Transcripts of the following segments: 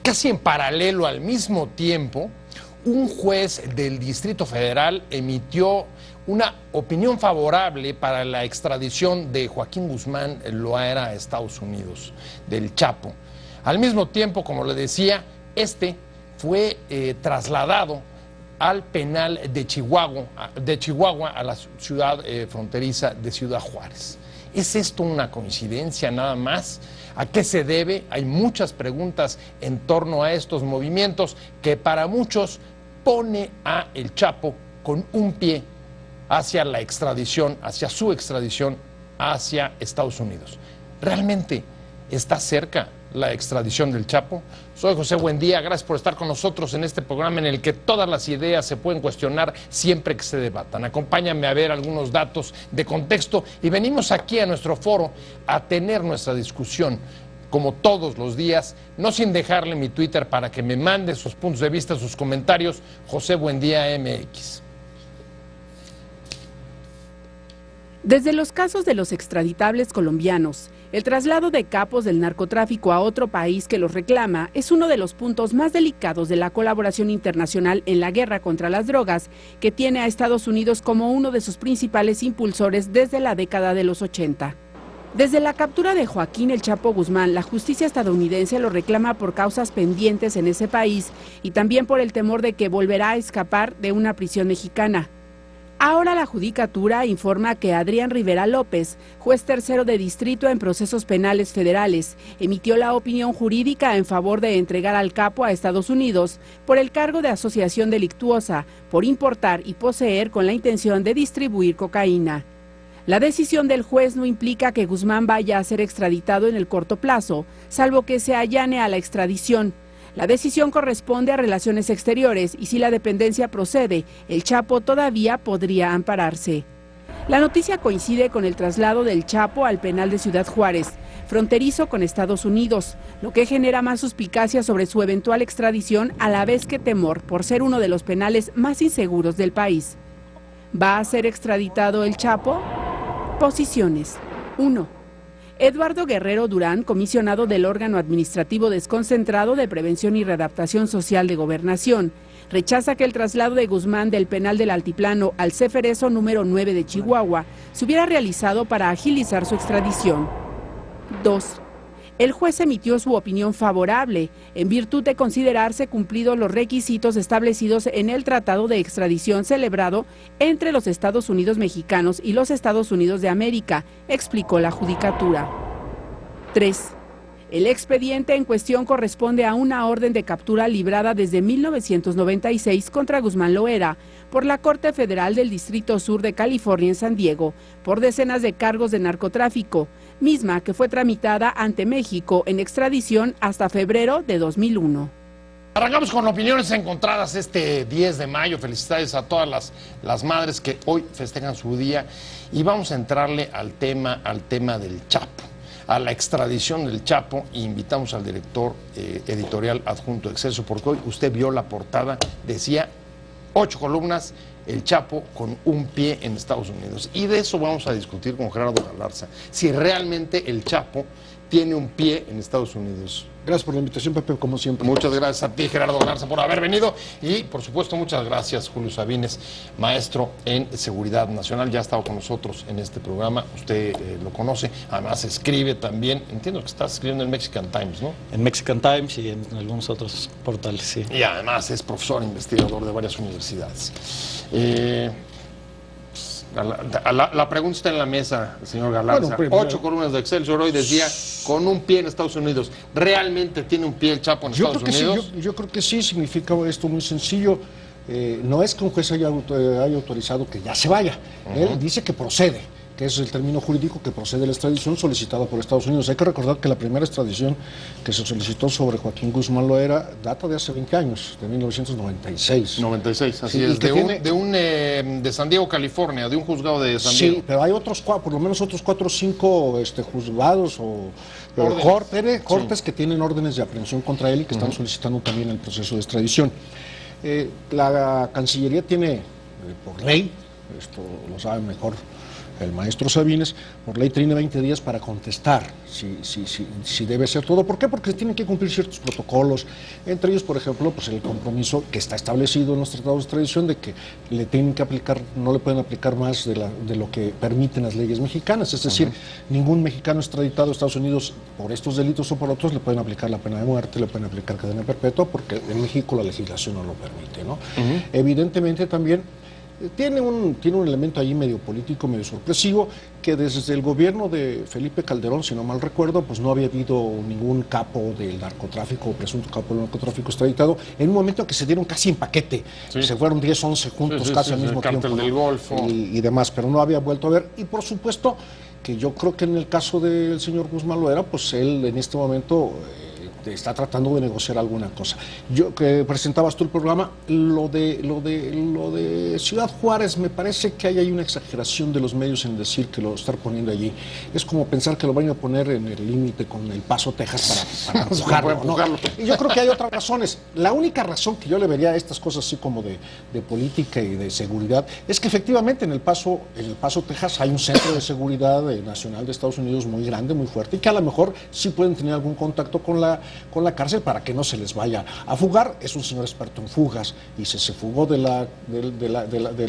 casi en paralelo, al mismo tiempo, un juez del Distrito Federal emitió una opinión favorable para la extradición de Joaquín Guzmán Loera a Estados Unidos, del Chapo. Al mismo tiempo, como le decía, este fue trasladado al penal de Chihuahua a la ciudad fronteriza de Ciudad Juárez. ¿Es esto una coincidencia nada más? ¿A qué se debe? Hay muchas preguntas en torno a estos movimientos que para muchos pone a el Chapo con un pie hacia la extradición, hacia su extradición hacia Estados Unidos. ¿Realmente está cerca la extradición del Chapo? Soy José Buendía, gracias por estar con nosotros en este programa en el que todas las ideas se pueden cuestionar siempre que se debatan. Acompáñame a ver algunos datos de contexto y venimos aquí a nuestro foro a tener nuestra discusión como todos los días, no sin dejarle mi Twitter para que me mande sus puntos de vista, sus comentarios, José Buendía MX. Desde los casos de los extraditables colombianos, el traslado de capos del narcotráfico a otro país que los reclama es uno de los puntos más delicados de la colaboración internacional en la guerra contra las drogas, que tiene a Estados Unidos como uno de sus principales impulsores desde la década de los 80. Desde la captura de Joaquín El Chapo Guzmán, la justicia estadounidense lo reclama por causas pendientes en ese país y también por el temor de que volverá a escapar de una prisión mexicana. Ahora la Judicatura informa que Adrián Rivera López, juez tercero de distrito en procesos penales federales, emitió la opinión jurídica en favor de entregar al capo a Estados Unidos por el cargo de asociación delictuosa, por importar y poseer con la intención de distribuir cocaína. La decisión del juez no implica que Guzmán vaya a ser extraditado en el corto plazo, salvo que se allane a la extradición. La decisión corresponde a Relaciones Exteriores y si la dependencia procede, el Chapo todavía podría ampararse. La noticia coincide con el traslado del Chapo al penal de Ciudad Juárez, fronterizo con Estados Unidos, lo que genera más suspicacia sobre su eventual extradición a la vez que temor por ser uno de los penales más inseguros del país. ¿Va a ser extraditado el Chapo? Posiciones. 1. Eduardo Guerrero Durán, comisionado del órgano administrativo desconcentrado de Prevención y Readaptación Social de Gobernación, rechaza que el traslado de Guzmán del penal del Altiplano al Ceferezo número 9 de Chihuahua se hubiera realizado para agilizar su extradición. 2. El juez emitió su opinión favorable, en virtud de considerarse cumplidos los requisitos establecidos en el Tratado de Extradición celebrado entre los Estados Unidos mexicanos y los Estados Unidos de América, explicó la Judicatura. 3. El expediente en cuestión corresponde a una orden de captura librada desde 1996 contra Guzmán Loera por la Corte Federal del Distrito Sur de California en San Diego por decenas de cargos de narcotráfico, misma que fue tramitada ante México en extradición hasta febrero de 2001. Arrancamos con opiniones encontradas este 10 de mayo. Felicidades a todas las madres que hoy festejan su día y vamos a entrarle al tema del Chapo, a la extradición del Chapo, e invitamos al director editorial adjunto de Excelsior, porque hoy usted vio la portada, decía 8 columnas, el Chapo con un pie en Estados Unidos. Y de eso vamos a discutir con Gerardo Galarza, si realmente el Chapo tiene un pie en Estados Unidos. Gracias por la invitación, Pepe, como siempre. Muchas gracias a ti, Gerardo Galarza, por haber venido. Y, por supuesto, muchas gracias, Julio Sabines, maestro en Seguridad Nacional. Ya ha estado con nosotros en este programa. Usted lo conoce. Además, escribe también. Entiendo que estás escribiendo en Mexican Times, ¿no? En Mexican Times y en algunos otros portales, sí. Y además es profesor investigador de varias universidades. La pregunta está en la mesa, señor Galarza. Bueno, 8 columnas de Excelsior hoy decía con un pie en Estados Unidos. ¿Realmente tiene un pie el Chapo en Estados Unidos? Sí, yo creo que sí, significa esto muy sencillo. No es que un juez haya autorizado que ya se vaya. Él dice que procede, que es el término jurídico, que procede la extradición solicitada por Estados Unidos. Hay que recordar que la primera extradición que se solicitó sobre Joaquín Guzmán Loera data de hace 20 años, de 1996. 96, así es, de San Diego, California, de un juzgado de San Diego. Sí, pero hay otros, por lo menos otros 4 o 5 juzgados o cortes que tienen órdenes de aprehensión contra él y que están solicitando también el proceso de extradición. La Cancillería tiene, por ley, esto lo sabe mejor el maestro Sabines, por ley tiene 20 días para contestar si debe ser todo. ¿Por qué? Porque tienen que cumplir ciertos protocolos, entre ellos, por ejemplo, pues el compromiso que está establecido en los tratados de extradición de que le tienen que aplicar, no le pueden aplicar más de lo que permiten las leyes mexicanas, es decir, ningún mexicano extraditado a Estados Unidos por estos delitos o por otros le pueden aplicar la pena de muerte, le pueden aplicar cadena perpetua, porque en México la legislación no lo permite, ¿no? Evidentemente también tiene un elemento ahí medio político, medio sorpresivo, que desde el gobierno de Felipe Calderón, si no mal recuerdo, pues no había habido ningún capo del narcotráfico o presunto capo del narcotráfico extraditado, en un momento en que se dieron casi en paquete, se fueron 10, 11 juntos casi al mismo tiempo, del Golfo y demás, pero no había vuelto a ver, y por supuesto que yo creo que en el caso del señor Guzmán Loera, pues él en este momento está tratando de negociar alguna cosa. Yo que presentabas tú el programa, lo de Ciudad Juárez, me parece que hay una exageración de los medios en decir que lo están poniendo allí. Es como pensar que lo van a poner en el límite con El Paso, Texas, para empujarlo, ¿no? Y yo creo que hay otras razones. La única razón que yo le vería a estas cosas así como de política y de seguridad es que efectivamente en El Paso, Texas, hay un centro de seguridad nacional de Estados Unidos muy grande, muy fuerte, y que a lo mejor sí pueden tener algún contacto con la cárcel para que no se les vaya a fugar. Es un señor experto en fugas y se fugó del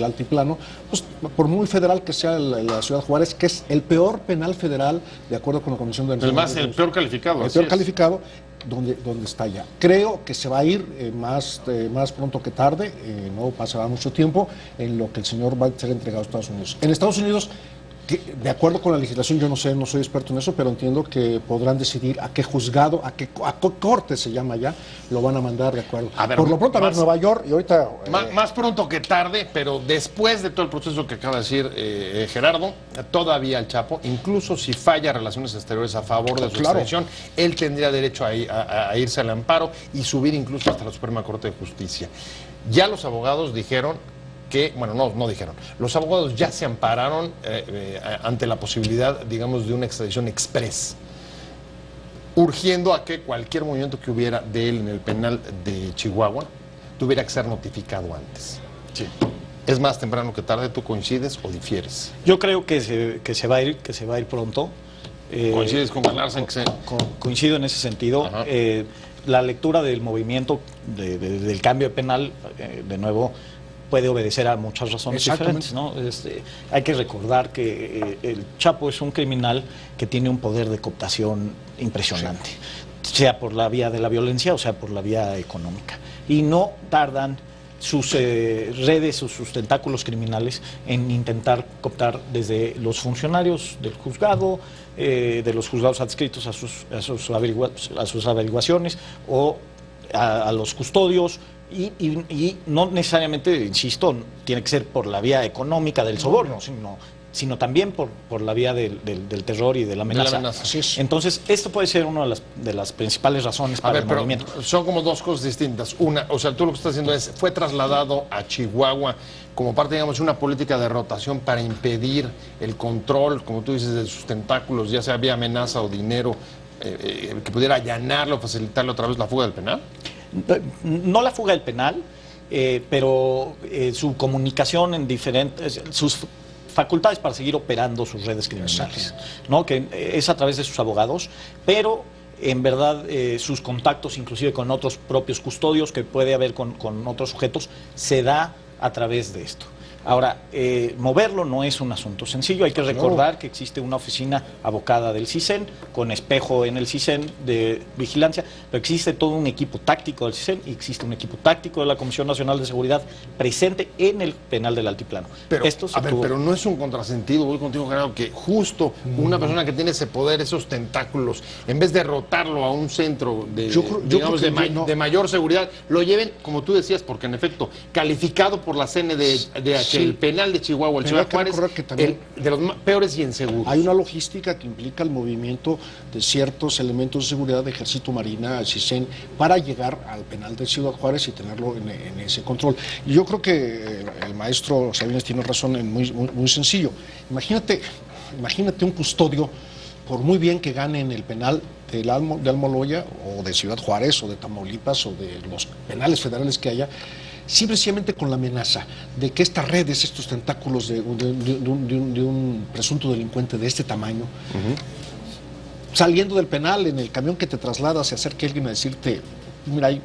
altiplano, pues por muy federal que sea la Ciudad Juárez, que es el peor penal federal de acuerdo con la Comisión de el peor calificado. El peor calificado, donde está ya. Creo que se va a ir más pronto que tarde, no pasará mucho tiempo en lo que el señor va a ser entregado a Estados Unidos. En Estados Unidos, de acuerdo con la legislación, yo no sé, no soy experto en eso, pero entiendo que podrán decidir a qué juzgado, a qué corte se llama ya, lo van a mandar, de acuerdo. Por lo pronto, a ver, Nueva York, y ahorita... Más pronto que tarde, pero después de todo el proceso que acaba de decir Gerardo, todavía el Chapo, incluso si falla Relaciones Exteriores a favor de su extradición, él tendría derecho a irse al amparo y subir incluso hasta la Suprema Corte de Justicia. Ya los abogados dijeron que, bueno, no dijeron, los abogados ya se ampararon ante la posibilidad, digamos, de una extradición express, urgiendo a que cualquier movimiento que hubiera de él en el penal de Chihuahua tuviera que ser notificado antes. Sí. ¿Es más temprano que tarde? ¿Tú coincides o difieres? Yo creo que se va a ir pronto. ¿Coincides con Galarza? Coincido en ese sentido. La lectura del movimiento del cambio de penal, de nuevo, puede obedecer a muchas razones diferentes, ¿no? Hay que recordar que el Chapo es un criminal que tiene un poder de cooptación impresionante, sea por la vía de la violencia o sea por la vía económica. Y no tardan sus redes o sus tentáculos criminales en intentar cooptar desde los funcionarios del juzgado, de los juzgados adscritos a sus averiguaciones o a los custodios. Y no necesariamente, insisto, tiene que ser por la vía económica del soborno, sino también por la vía del terror y de la amenaza. Entonces, esto puede ser una de las principales razones para el movimiento. Son como dos cosas distintas. Una, o sea, tú lo que estás haciendo es, fue trasladado a Chihuahua como parte, digamos, de una política de rotación para impedir el control, como tú dices, de sus tentáculos, ya sea vía amenaza o dinero, que pudiera allanarlo, facilitarle otra vez la fuga del penal. No la fuga del penal, pero su comunicación en diferentes, sus facultades para seguir operando sus redes criminales, ¿no? Que es a través de sus abogados, pero en verdad sus contactos inclusive con otros propios custodios que puede haber con otros sujetos, se da a través de esto. Ahora, moverlo no es un asunto sencillo. Hay que recordar que existe una oficina abocada del CISEN, con espejo en el CISEN de vigilancia, pero existe todo un equipo táctico del CISEN y existe un equipo táctico de la Comisión Nacional de Seguridad presente en el penal del Altiplano. Pero, pero no es un contrasentido, voy contigo, Gerardo, que justo una persona que tiene ese poder, esos tentáculos, en vez de rotarlo a un centro de mayor seguridad, lo lleven, como tú decías, porque en efecto, calificado por la CNDH, el penal de Chihuahua, el Ciudad Juárez, de los peores y inseguros. Hay una logística que implica el movimiento de ciertos elementos de seguridad de Ejército, Marina, CISEN, para llegar al penal de Ciudad Juárez y tenerlo en ese control. Y yo creo que el maestro Sabines tiene razón en muy sencillo. Imagínate un custodio, por muy bien que gane en el penal de Almoloya o de Ciudad Juárez o de Tamaulipas o de los penales federales que haya, simplemente con la amenaza de que esta red es estos tentáculos de un presunto delincuente de este tamaño, saliendo del penal en el camión que te traslada, se acerque alguien a decirte, mira, ahí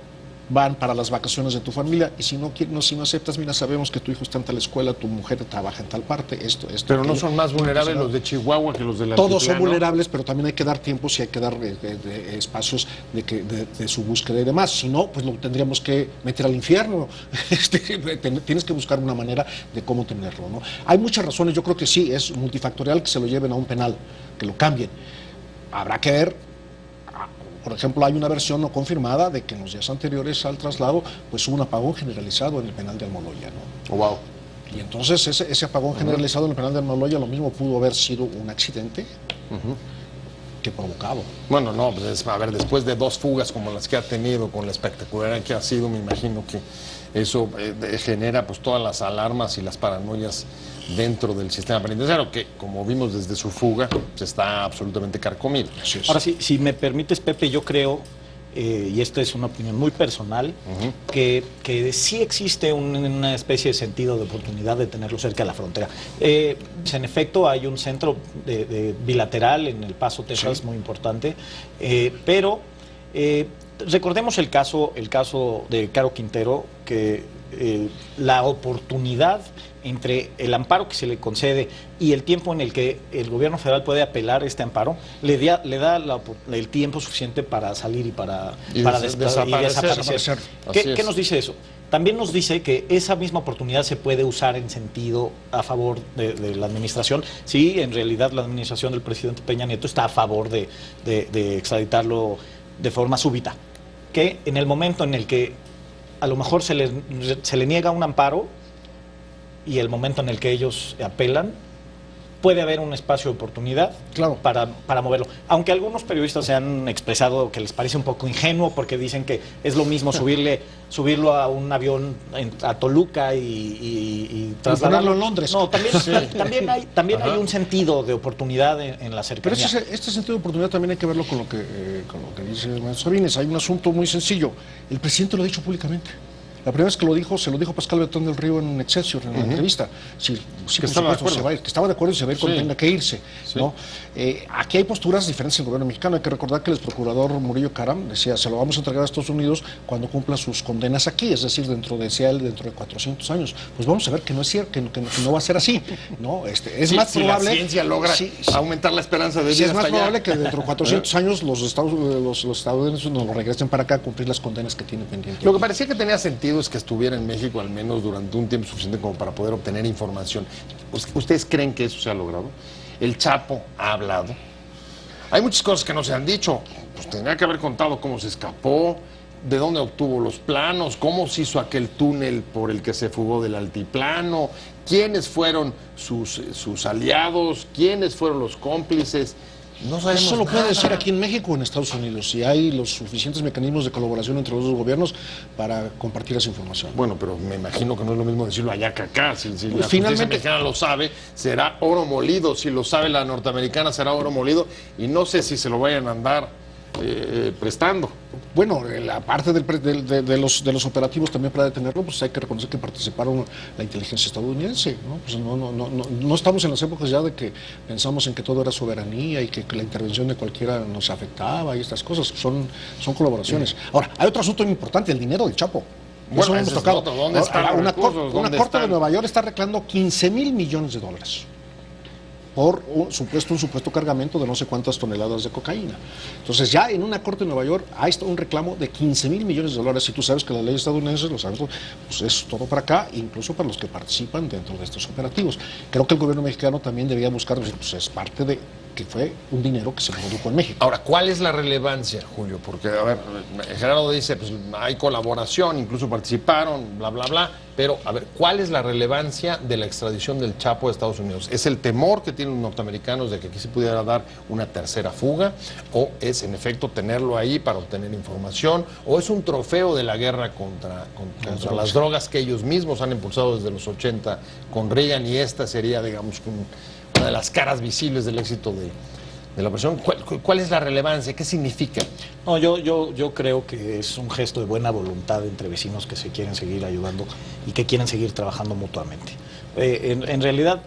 van para las vacaciones de tu familia, y si no aceptas, mira, sabemos que tu hijo está en tal escuela, tu mujer trabaja en tal parte, esto. Pero aquello. ¿No son más vulnerables los de Chihuahua que los de la Todos son vulnerables, pero también hay que dar tiempos y hay que dar espacios de su búsqueda y demás. Si no, pues lo tendríamos que meter al infierno. Tienes que buscar una manera de cómo tenerlo, ¿no? Hay muchas razones, yo creo que sí, es multifactorial que se lo lleven a un penal, que lo cambien. Habrá que ver. Por ejemplo, hay una versión no confirmada de que en los días anteriores al traslado pues hubo un apagón generalizado en el penal de Almoloya, ¿no? Oh, wow. Y entonces ese apagón generalizado en el penal de Almoloya lo mismo pudo haber sido un accidente que provocado. Bueno, no, pues, a ver, después de 2 fugas como las que ha tenido, con la espectacularidad que ha sido, me imagino que eso genera pues todas las alarmas y las paranoias dentro del sistema penitenciario, que como vimos desde su fuga, pues está absolutamente carcomido. Ahora sí, si me permites, Pepe, yo creo, y esta es una opinión muy personal, que sí existe una especie de sentido de oportunidad de tenerlo cerca de la frontera. En efecto, hay un centro bilateral en El Paso, Texas, muy importante, pero recordemos el caso de Caro Quintero, que la oportunidad entre el amparo que se le concede y el tiempo en el que el gobierno federal puede apelar este amparo, le da el tiempo suficiente para salir y para desaparecer. ¿Qué nos dice eso? También nos dice que esa misma oportunidad se puede usar en sentido a favor de la administración. Sí, en realidad la administración del presidente Peña Nieto está a favor de extraditarlo de forma súbita. Que en el momento en el que a lo mejor se le niega un amparo y el momento en el que ellos apelan, puede haber un espacio de oportunidad para moverlo. Aunque algunos periodistas se han expresado que les parece un poco ingenuo porque dicen que es lo mismo subirlo a un avión a Toluca y trasladarlo a Londres. No, también hay un sentido de oportunidad en la cercanía. Pero este sentido de oportunidad también hay que verlo con lo que dice el maestro Sabines. Hay un asunto muy sencillo. El presidente lo ha dicho públicamente. La primera vez que lo dijo, se lo dijo Pascal Bertrand del Río en Excelsior, en la entrevista. Sí, que estaba de acuerdo y se va a ir cuando tenga que irse. Sí. ¿No? Aquí hay posturas diferentes en el gobierno mexicano. Hay que recordar que el exprocurador Murillo Karam decía, se lo vamos a entregar a Estados Unidos cuando cumpla sus condenas aquí, es decir, dentro de 400 años. Pues vamos a ver que no es cierto, que no va a ser así, ¿no? Es más probable... la ciencia logra aumentar la esperanza de vida. Sí, es más probable que dentro de 400 años los estadounidenses nos lo regresen para acá a cumplir las condenas que tienen pendientes. Lo que parecía que tenía sentido es que estuviera en México al menos durante un tiempo suficiente como para poder obtener información. ¿Ustedes creen que eso se ha logrado? El Chapo ha hablado. Hay muchas cosas que no se han dicho. Pues tendría que haber contado cómo se escapó, de dónde obtuvo los planos, cómo se hizo aquel túnel por el que se fugó del altiplano, quiénes fueron sus aliados, quiénes fueron los cómplices. No sabemos. Eso lo puede decir aquí en México o en Estados Unidos, si hay los suficientes mecanismos de colaboración entre los dos gobiernos para compartir esa información. Bueno, pero me imagino que no es lo mismo decirlo allá que acá. Si la justicia mexicana lo sabe, será oro molido. Si lo sabe la norteamericana, será oro molido. Y no sé si se lo vayan a andar prestando. Bueno, la parte de los operativos también para detenerlo, pues hay que reconocer que participaron la inteligencia estadounidense, ¿no? Pues no estamos en las épocas ya de que pensamos en que todo era soberanía y que la intervención de cualquiera nos afectaba y estas cosas, son colaboraciones. Ahora, hay otro asunto muy importante, el dinero del Chapo. Bueno, eso hemos tocado. ¿Dónde están una corte de Nueva York está reclamando $15,000 millones por un supuesto cargamento de no sé cuántas toneladas de cocaína. Entonces ya en una corte de Nueva York hay un reclamo de $15,000 millones. Y tú sabes que la ley estadounidense, lo sabes, pues es todo para acá, incluso para los que participan dentro de estos operativos. Creo que el gobierno mexicano también debería buscar, pues es parte de que fue un dinero que se produjo en México. Ahora, ¿cuál es la relevancia, Julio? Porque, a ver, Gerardo dice, pues hay colaboración, incluso participaron, bla, bla, bla, pero, a ver, ¿cuál es la relevancia de la extradición del Chapo a Estados Unidos? ¿Es el temor que tienen los norteamericanos de que aquí se pudiera dar una tercera fuga? ¿O es, en efecto, tenerlo ahí para obtener información? ¿O es un trofeo de la guerra contra las drogas que ellos mismos han impulsado desde los 80 con Reagan, y esta sería, digamos, una de las caras visibles del éxito de la operación. ¿Cuál es la relevancia? ¿Qué significa? No, yo creo que es un gesto de buena voluntad entre vecinos que se quieren seguir ayudando y que quieren seguir trabajando mutuamente. En realidad,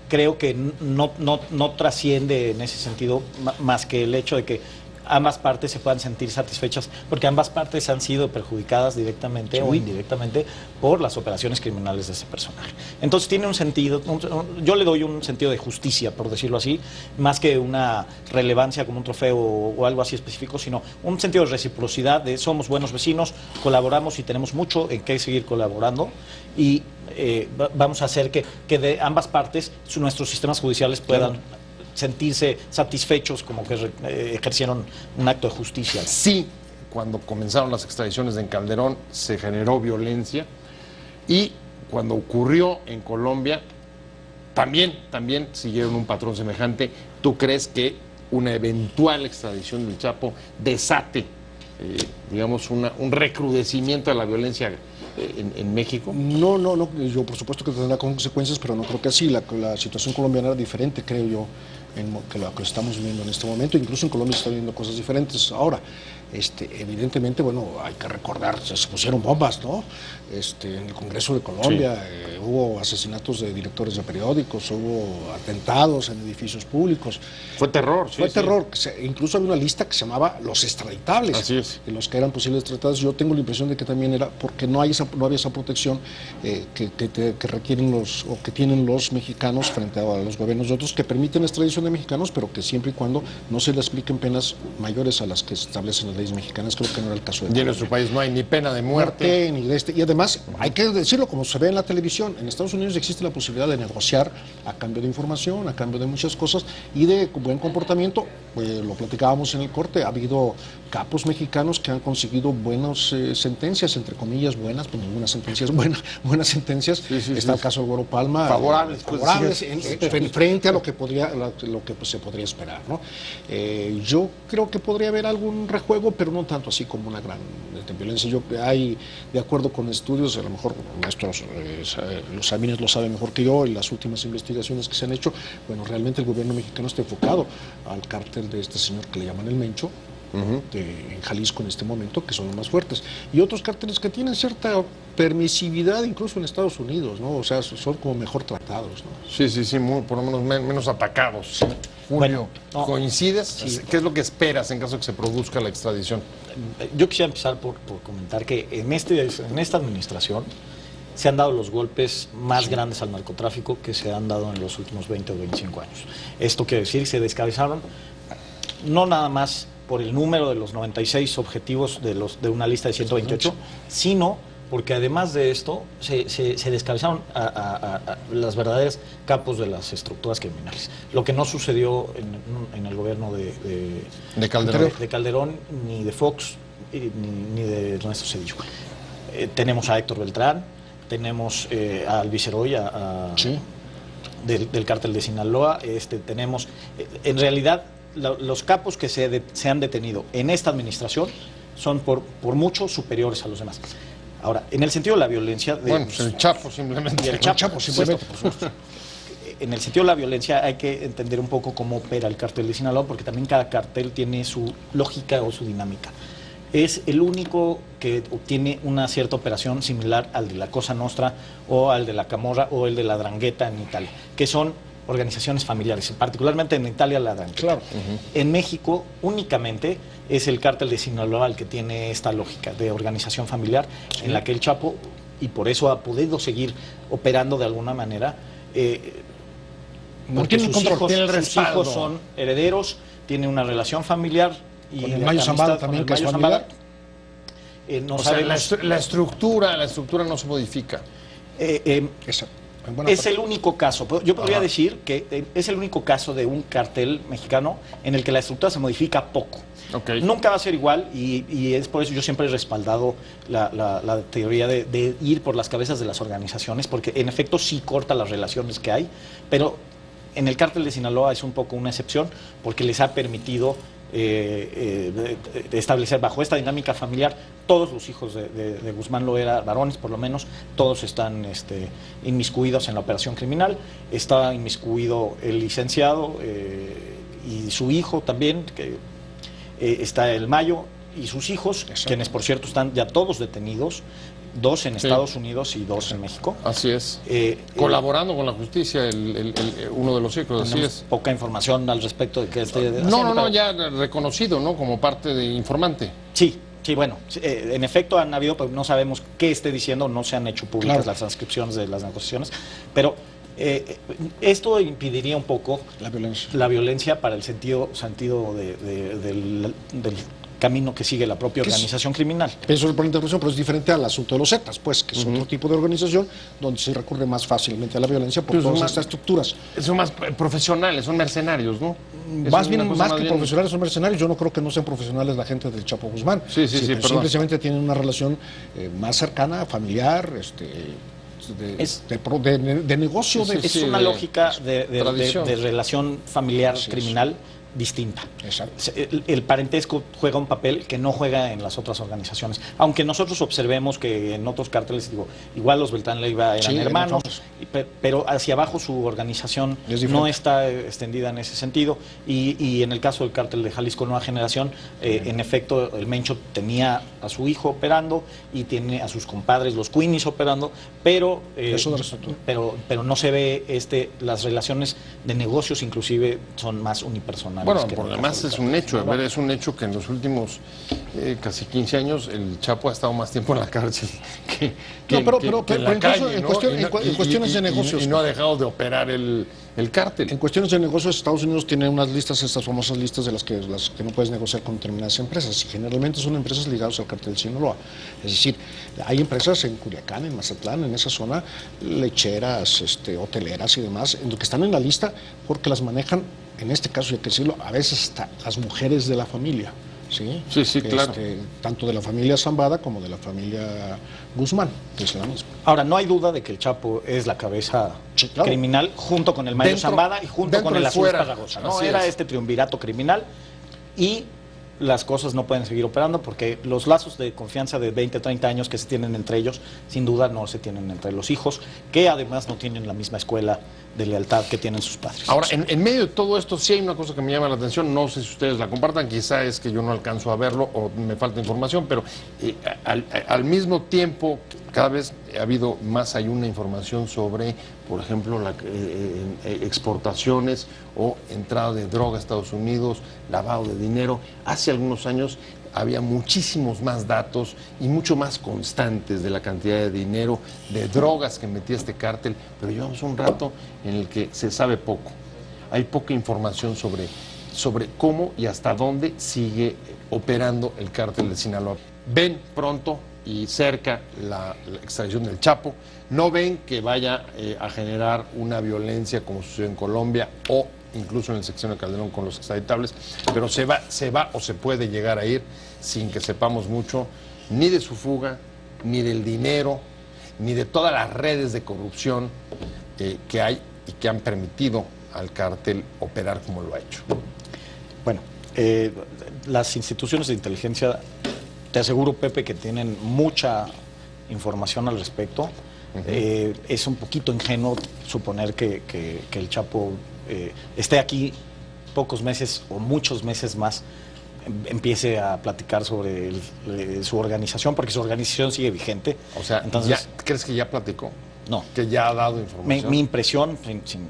creo que no trasciende en ese sentido más que el hecho de que ambas partes se puedan sentir satisfechas, porque ambas partes han sido perjudicadas directamente o indirectamente por las operaciones criminales de ese personaje. Entonces tiene un sentido, yo le doy un sentido de justicia, por decirlo así, más que una relevancia como un trofeo o algo así específico, sino un sentido de reciprocidad, de somos buenos vecinos, colaboramos y tenemos mucho en qué seguir colaborando, y vamos a hacer que de ambas partes nuestros sistemas judiciales puedan sentirse satisfechos como que ejercieron un acto de justicia. Sí, cuando comenzaron las extradiciones en Calderón se generó violencia, y cuando ocurrió en Colombia también siguieron un patrón semejante. ¿Tú crees que una eventual extradición del Chapo desate, digamos, un recrudecimiento de la violencia en México? No, yo por supuesto que tendrá consecuencias, pero no creo que así. La situación colombiana era diferente, creo yo, que lo que estamos viendo en este momento. Incluso en Colombia se están viendo cosas diferentes. Ahora, evidentemente, bueno, hay que recordar, se pusieron bombas, ¿no? En el Congreso de Colombia hubo asesinatos de directores de periódicos, hubo atentados en edificios públicos. Fue terror, Fue terror. Incluso había una lista que se llamaba los extraditables. Así es. De los que eran posibles extraditados. Yo tengo la impresión de que también era porque no había esa protección que requieren o que tienen los mexicanos frente a los gobiernos de otros, que permiten la extradición de mexicanos, pero que siempre y cuando no se les apliquen penas mayores a las que establecen las leyes mexicanas. Creo que no era el caso de Colombia. Y en nuestro país no hay ni pena de muerte. Y además, hay que decirlo como se ve en la televisión, en Estados Unidos existe la posibilidad de negociar a cambio de información, a cambio de muchas cosas y de buen comportamiento. Lo platicábamos en el corte, ha habido capos mexicanos que han conseguido buenas sentencias, entre comillas buenas, pues ninguna sentencia es buena, buenas sentencias. Está el caso de Güero Palma. Favorables frente a lo que se podría esperar, ¿no? Yo creo que podría haber algún rejuego, pero no tanto así como una gran violencia. Hay, de acuerdo con estudios, a lo mejor los amines lo saben mejor que yo, en las últimas investigaciones que se han hecho, bueno, realmente el gobierno mexicano está enfocado al cártel de este señor que le llaman el Mencho, en Jalisco en este momento, que son los más fuertes, y otros cárteles que tienen cierta permisividad incluso en Estados Unidos, ¿no? O sea, son como mejor tratados, ¿no? Sí, por lo menos menos atacados. Julio, ¿coincides? Sí. ¿Qué es lo que esperas en caso de que se produzca la extradición? Yo quisiera empezar por comentar que en esta administración se han dado los golpes más grandes al narcotráfico que se han dado en los últimos 20 o 25 años. Esto quiere decir, se descabezaron no nada más por el número de los 96 objetivos de una lista de 128, sino porque además de esto se descabezaron a las verdaderas capos de las estructuras criminales. Lo que no sucedió en el gobierno de Calderón, ni de Fox, ni de Ernesto Zedillo. Tenemos a Héctor Beltrán, tenemos a Alvis Heroy, del cártel de Sinaloa, tenemos, en realidad, los capos que se han detenido en esta administración son por mucho superiores a los demás. Ahora, en el sentido de la violencia... el Chapo simplemente. El Chapo simplemente, por supuesto. En el sentido de la violencia hay que entender un poco cómo opera el cártel de Sinaloa, porque también cada cártel tiene su lógica o su dinámica. Es el único que obtiene una cierta operación similar al de la Cosa Nostra o al de la Camorra o el de la Drangheta en Italia, que son organizaciones familiares, particularmente en Italia la Drangheta. Claro. En México únicamente es el cártel de Sinaloa el que tiene esta lógica de organización familiar, en la que el Chapo, y por eso ha podido seguir operando de alguna manera, porque sus hijos son herederos, tiene una relación familiar. Y con el Mayo Zambada también, que es familiar. La estructura no se modifica. Es el único caso, yo podría decir que es el único caso de un cartel mexicano en el que la estructura se modifica poco. Okay. Nunca va a ser igual y es por eso yo siempre he respaldado la teoría de ir por las cabezas de las organizaciones, porque en efecto sí corta las relaciones que hay, pero en el cártel de Sinaloa es un poco una excepción porque les ha permitido establecer bajo esta dinámica familiar. Todos los hijos de Guzmán Loera, varones por lo menos, todos están inmiscuidos en la operación criminal. Está inmiscuido el licenciado y su hijo también, que está el Mayo, y sus hijos, Exacto. quienes por cierto están ya todos detenidos, 2 en Estados Unidos y 2 en México. Así es. Colaborando con la justicia, uno de los hijos, así Tenemos es. poca información al respecto de qué esté No, haciendo, pero- ya reconocido, ¿no? Como parte de informante. Sí, bueno, en efecto han habido, pero no sabemos qué esté diciendo, no se han hecho públicas Claro. las transcripciones de las negociaciones, pero esto impediría un poco La violencia. para el sentido del camino que sigue la propia ¿Qué es? organización criminal. Eso es por la intervención, pero es diferente al asunto de los Zetas, pues, que es otro tipo de organización donde se recurre más fácilmente a la violencia por Pero son todas más- estas estructuras. Son más profesionales, son mercenarios, ¿no? Es Más una bien, cosa más que bien- profesionales son mercenarios, yo no creo que no sean profesionales la gente del Chapo Guzmán. Sí, pero perdón. simplemente tienen una relación más cercana, familiar, de negocio. Sí, de, sí, Es una lógica tradición. de relación familiar Así es. criminal distinta. Exacto. El parentesco juega un papel que no juega en las otras organizaciones. Aunque nosotros observemos que en otros cárteles, igual los Beltrán Leiva eran Sí, hermanos, nosotros. pero hacia abajo su organización Es diferente. no está extendida en ese sentido. Y en el caso del cártel de Jalisco Nueva Generación, en efecto, el Mencho tenía a su hijo operando y tiene a sus compadres, los Queenies, operando, pero, Eso de la estructura. pero no se ve las relaciones de negocios, inclusive, son más unipersonales. Bueno, que por en lo el demás caso es del un cártel. hecho, a ver, es un hecho que en los últimos casi 15 años el Chapo ha estado más tiempo en la cárcel que No, pero en la incluso calle, en ¿no? cuestiones de negocios. Y no ha dejado de operar el cártel. En cuestiones de negocios, Estados Unidos tiene unas listas, estas famosas listas de las que no puedes negociar con determinadas empresas, y generalmente son empresas ligadas al cártel de Sinaloa. Es decir, hay empresas en Culiacán, en Mazatlán, en esa zona, lecheras, hoteleras y demás, en lo que están en la lista porque las manejan, en este caso hay que decirlo, a veces hasta las mujeres de la familia. Sí, Sí, claro. Tanto de la familia Zambada como de la familia Guzmán, que es la misma. Ahora, no hay duda de que el Chapo es la cabeza Sí, claro. criminal junto con el Mayo Dentro- Zambada y junto dentro con el y Azul fuera. Esparragosa. ¿No? Así Era es. este triunvirato criminal y las cosas no pueden seguir operando porque los lazos de confianza de 20, 30 años que se tienen entre ellos, sin duda no se tienen entre los hijos, que además no tienen la misma escuela de lealtad que tienen sus padres. Ahora, en medio de todo esto, sí hay una cosa que me llama la atención, no sé si ustedes la compartan, quizá es que yo no alcanzo a verlo o me falta información, pero al mismo tiempo, cada vez ha habido más, hay una información sobre, por ejemplo, exportaciones o entrada de droga a Estados Unidos, lavado de dinero. Hace algunos años había muchísimos más datos y mucho más constantes de la cantidad de dinero, de drogas que metía este cártel, pero llevamos un rato en el que se sabe poco. Hay poca información sobre cómo y hasta dónde sigue operando el cártel de Sinaloa. Ven pronto y cerca la extradición del Chapo, no ven que vaya a generar una violencia como sucedió en Colombia o incluso en el sexenio de Calderón con los extraditables, pero se va o se puede llegar a ir sin que sepamos mucho ni de su fuga, ni del dinero, ni de todas las redes de corrupción que hay y que han permitido al cártel operar como lo ha hecho. Bueno, las instituciones de inteligencia, te aseguro, Pepe, que tienen mucha información al respecto. Es un poquito ingenuo suponer que el Chapo esté aquí pocos meses o muchos meses más, empiece a platicar sobre su organización, porque su organización sigue vigente. O sea, entonces, ¿crees que ya platicó? No. ¿Que ya ha dado información? Mi impresión, sin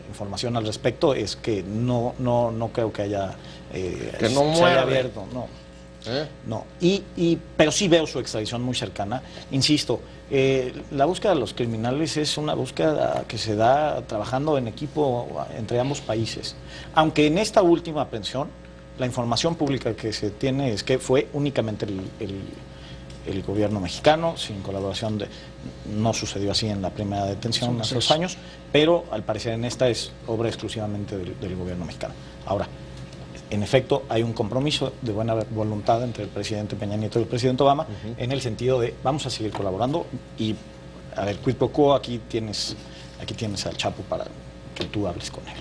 información al respecto, es que no creo que haya que no se haya muerde. abierto, no. ¿Eh? No, pero sí veo su extradición muy cercana. Insisto, la búsqueda de los criminales es una búsqueda que se da trabajando en equipo entre ambos países. Aunque en esta última aprehensión, la información pública que se tiene es que fue únicamente el gobierno mexicano, sin colaboración no sucedió así en la primera detención hace 2 años, pero al parecer en esta es obra exclusivamente del gobierno mexicano. Ahora, en efecto, hay un compromiso de buena voluntad entre el presidente Peña Nieto y el presidente Obama, en el sentido de vamos a seguir colaborando y, a ver, quid pro quo, aquí tienes al Chapo para que tú hables con él.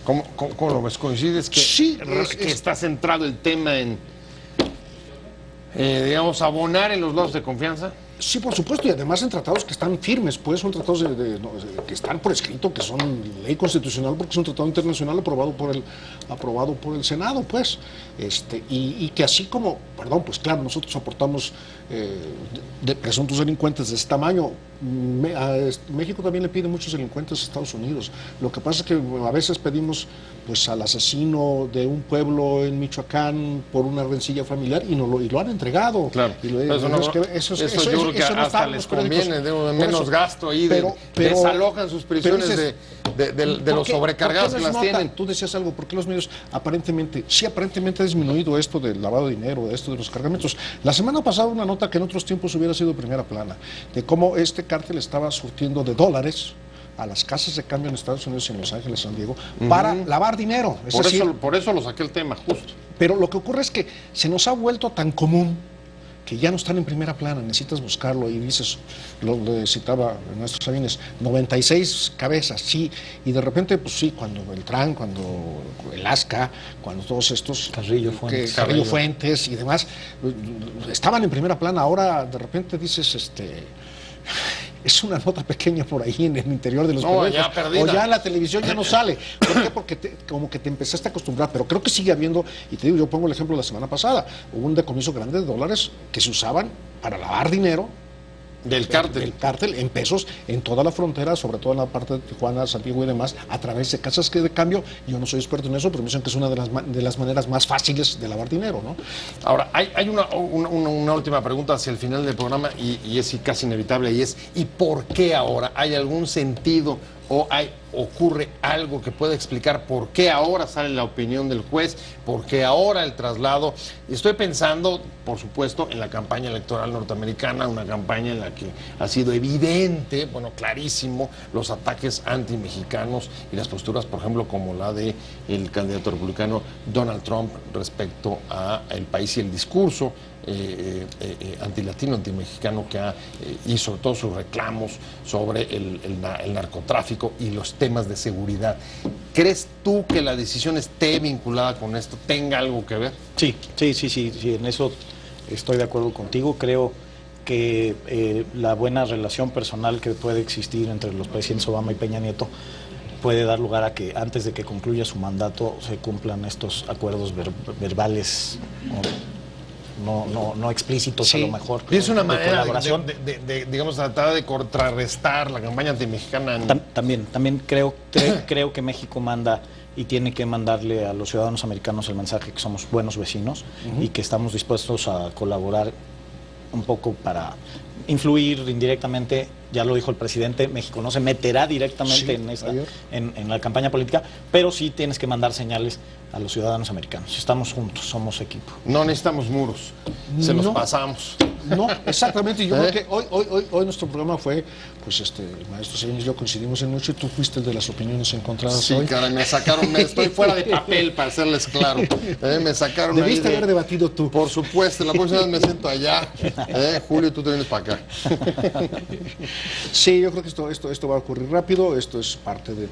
¿Cómo lo ves? ¿Coincides que, Sí, que está centrado el tema en, digamos, abonar en los lazos de confianza? Sí, por supuesto, y además en tratados que están firmes, pues son tratados que están por escrito, que son ley constitucional, porque es un tratado internacional aprobado por el Senado, pues, y que así como, perdón, pues claro, nosotros aportamos de presuntos delincuentes de ese tamaño. México también le pide muchos delincuentes a Estados Unidos. Lo que pasa es que a veces pedimos pues al asesino de un pueblo en Michoacán por una rencilla familiar y lo han entregado. Claro. Eso yo creo que hasta les conviene, de menos gasto ahí, desalojan sus prisiones de los sobrecargados que las tienen. Tú decías algo, ¿por qué los medios aparentemente ha disminuido esto del lavado de dinero, esto de los cargamentos? La semana pasada una nota que en otros tiempos hubiera sido primera plana, de cómo este cártel estaba surtiendo de dólares a las casas de cambio en Estados Unidos y en Los Ángeles, San Diego, para lavar dinero. Por eso lo saqué el tema, justo. Pero lo que ocurre es que se nos ha vuelto tan común que ya no están en primera plana, necesitas buscarlo y dices, lo citaba Ernesto Sabines, 96 cabezas, sí, y de repente, pues sí, cuando Beltrán, cuando el ASCA, cuando todos estos, Carrillo Fuentes y demás, estaban en primera plana, ahora de repente dices, es una nota pequeña por ahí en el interior de los periódicos, o ya en la televisión ya no sale. ¿Por qué? Porque como que te empezaste a acostumbrar, pero creo que sigue habiendo, y te digo, yo pongo el ejemplo de la semana pasada, hubo un decomiso grande de dólares que se usaban para lavar dinero del cártel en pesos en toda la frontera, sobre todo en la parte de Tijuana, San Diego y demás, a través de casas de cambio. Yo no soy experto en eso, pero me dicen que es una de las maneras más fáciles de lavar dinero, ¿no? Ahora, hay una última pregunta hacia el final del programa y es casi inevitable, y es ¿y por qué ahora? ¿Hay algún sentido o ocurre algo que pueda explicar por qué ahora sale la opinión del juez, por qué ahora el traslado? Estoy pensando, por supuesto, en la campaña electoral norteamericana, una campaña en la que ha sido evidente, clarísimo, los ataques antimexicanos y las posturas, por ejemplo, como la de el candidato republicano Donald Trump respecto a el país y el discurso antilatino, antimexicano que y sobre todo sus reclamos sobre el narcotráfico y los temas de seguridad. ¿Crees tú que la decisión esté vinculada con esto, tenga algo que ver? Sí, en eso estoy de acuerdo contigo. Creo que la buena relación personal que puede existir entre los presidentes Obama y Peña Nieto puede dar lugar a que antes de que concluya su mandato se cumplan estos acuerdos verbales no explícitos, sí, a lo mejor. Es una manera de digamos, tratar de contrarrestar la campaña antimexicana. También creo que México manda y tiene que mandarle a los ciudadanos americanos el mensaje que somos buenos vecinos y que estamos dispuestos a colaborar un poco para influir indirectamente. Ya lo dijo el presidente, México no se meterá directamente en la campaña política, pero sí tienes que mandar señales a los ciudadanos americanos. Estamos juntos, somos equipo. No necesitamos muros, se los pasamos. No, exactamente. Yo creo que hoy nuestro programa fue, pues el maestro Sabines y yo coincidimos en mucho, y tú fuiste el de las opiniones encontradas sí, hoy. Sí, caray, me sacaron, estoy fuera de papel, para serles claro. Me sacaron Debiste haber debatido tú. Por supuesto, la próxima vez me siento allá. Julio, tú te vienes para acá. Sí, yo creo que esto va a ocurrir rápido. Esto es parte de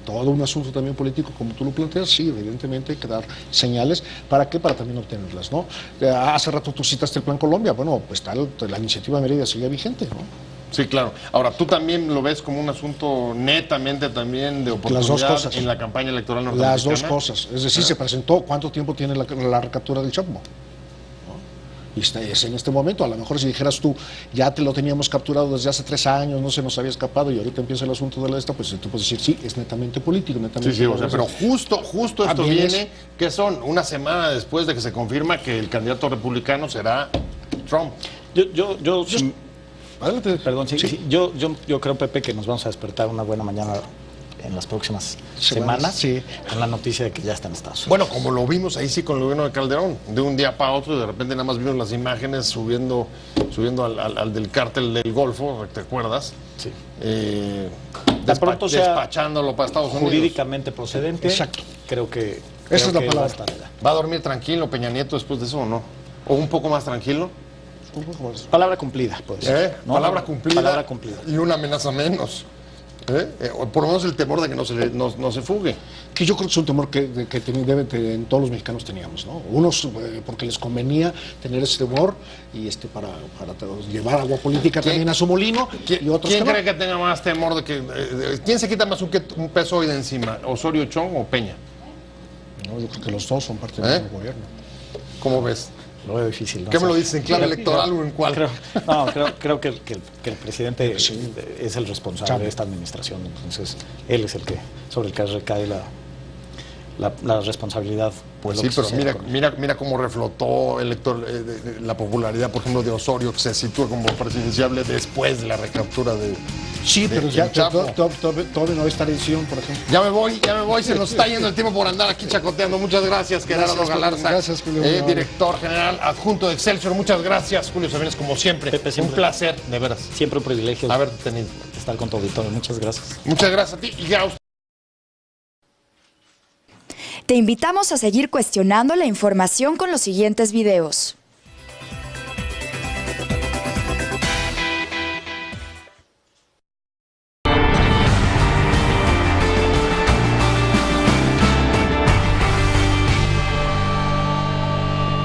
todo un asunto también político, como tú lo planteas. Sí, evidentemente hay que dar señales. ¿Para qué? Para también obtenerlas, ¿no? Hace rato tú citaste el Plan Colombia. Bueno, pues la iniciativa Mérida sigue vigente, ¿no? Sí, claro. Ahora, ¿tú también lo ves como un asunto netamente también de oportunidad en la campaña electoral norteamericana? Las dos cosas. Es decir, se presentó. ¿Cuánto tiempo tiene la recaptura del Chapo? Y es en este momento. A lo mejor si dijeras tú, ya te lo teníamos capturado desde hace 3 años, no se nos había escapado y ahorita empieza el asunto de la pues tú puedes decir, sí, es netamente político, netamente. Sí, pero justo esto viene, que son una semana después de que se confirma que el candidato republicano será Trump. Yo creo, Pepe, que nos vamos a despertar una buena mañana en las próximas semanas con la noticia de que ya está en Estados Unidos. Bueno, como lo vimos ahí sí con el gobierno de Calderón, de un día para otro, de repente nada más vimos las imágenes subiendo al del cártel del Golfo, ¿te acuerdas? Sí. Despachándolo para Estados Unidos. Jurídicamente procedente. Exacto. Creo que esa es la palabra. ¿Va a dormir tranquilo Peña Nieto después de eso o no? ¿O un poco más tranquilo? Palabra cumplida, puede ser. Palabra cumplida. Palabra cumplida. Y una amenaza menos. O por lo menos el temor de que no se fugue. Que yo creo que es un temor que en todos los mexicanos teníamos, ¿no? Unos porque les convenía tener ese temor y para llevar agua política también a su molino, y otros ¿Quién que no. cree que tenga más temor de que quién se quita más un peso hoy de encima, Osorio Chong o Peña? No, yo creo que los dos son parte del mismo gobierno. ¿Cómo ves? Lo veo difícil. ¿No? ¿Qué me lo dices? ¿En clave electoral o en cuál? Creo que el presidente es el responsable de esta administración. Entonces, él es sobre el que recae la responsabilidad. Pues sí, pero mira cómo reflotó la popularidad, por ejemplo, de Osorio, que se sitúa como presidenciable después de la recaptura de. Sí, pero ya todavía no va a estar en Sion, por ejemplo. Ya me voy, se nos está yendo el tiempo por andar aquí chacoteando. Muchas gracias, Gerardo Galarza. Gracias, Julio. Director general adjunto de Excelsior. Muchas gracias, Julio Sabines, como siempre. Pepe, siempre. Un placer, de veras. Siempre un privilegio haberte tenido. Estar con tu auditorio. Muchas gracias. Muchas gracias a ti y a usted. Te invitamos a seguir cuestionando la información con los siguientes videos.